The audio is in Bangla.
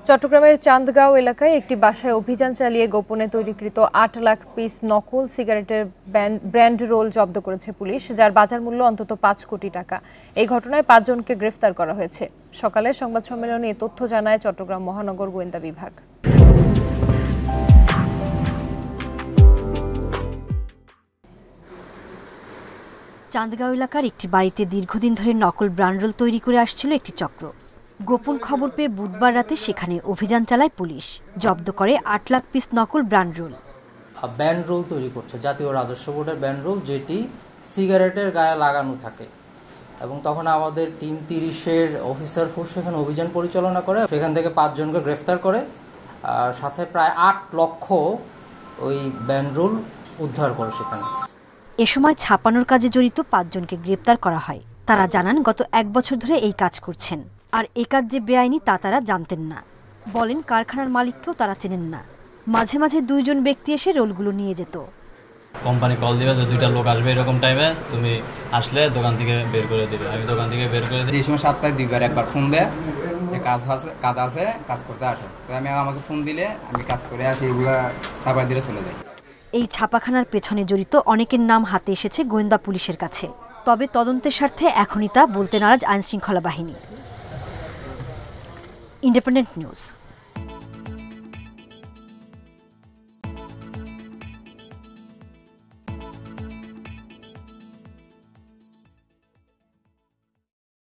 চট্টগ্রামের চান্দগাঁও এলাকায় একটি বাসায় অভিযান চালিয়ে গোপনে তৈরিকৃত ৮ লাখ পিস নকল সিগারেটের ব্র্যান্ড রোল জব্দ করেছে পুলিশ, যার বাজার মূল্য অন্তত ৫ কোটি টাকা। এই ঘটনায় ৫ জনকে গ্রেফতার করা হয়েছে। সকালে সংবাদ সম্মেলনে এ তথ্য জানায় চট্টগ্রাম মহানগর গোয়েন্দা বিভাগ। চান্দগাঁও এলাকার একটি বাড়িতে দীর্ঘদিন ধরে নকল ব্র্যান্ড রোল তৈরি করে আসছিল একটি চক্র। গোপন খবর পেয়ে বুধবার রাতে সেখানে অভিযান চালায় পুলিশ। জব্দ করে ৮ লাখ পিস নকল ব্র্যান্ড রোল। ব্যান্ড রোল তৈরি করছে জাতীয় রাজস্ব বোর্ডের ব্যান্ড রোল, যেটি সিগারেটের গায়ে লাগানো থাকে। এবং তখন আমাদের টিম ৩০-এর অফিসার ফোর্স সেখানে অভিযান পরিচালনা করে, সেখান থেকে ৫ জনকে গ্রেফতার করে, আর সাথে প্রায় ৮ লক্ষ ওই ব্যান্ড রোল উদ্ধার করে সেখানে। এ সময় ছাপানোর কাজে জড়িত ৫ জনকে গ্রেপ্তার করা হয়। তারা জানান গত ১ বছর ধরে এই কাজ করছেন, আর এই কাজ যে বেআইনি তা তারা জানতেন না। বলেন কারখানার মালিককেও তারা চেনেন না। মাঝে মাঝে ২ জন ব্যক্তি এসে রোলগুলো নিয়ে যেত। কোম্পানি কল দিবে যে ২টা লোক আসবে এরকম টাইমে, তুমি আসলে দোকান থেকে বের করে দিবে। আমি দোকান থেকে বের করে দিই। এই সময় সপ্তাহে ২বার একবার ফোন দেয়, কাজ আছে কাজ করতে আসে। তো আমাকে ফোন দিলে আমি কাজ করে আসি, এগুলা ছাপা দিয়ে চলে যাই। এই ছাপাখানার পেছনে জড়িত অনেকের নাম হাতে এসেছে গোয়েন্দা পুলিশের কাছে। তবে তদন্তের স্বার্থে এখনই তা বলতে নারাজ আইনশৃঙ্খলা বাহিনী। Independent news.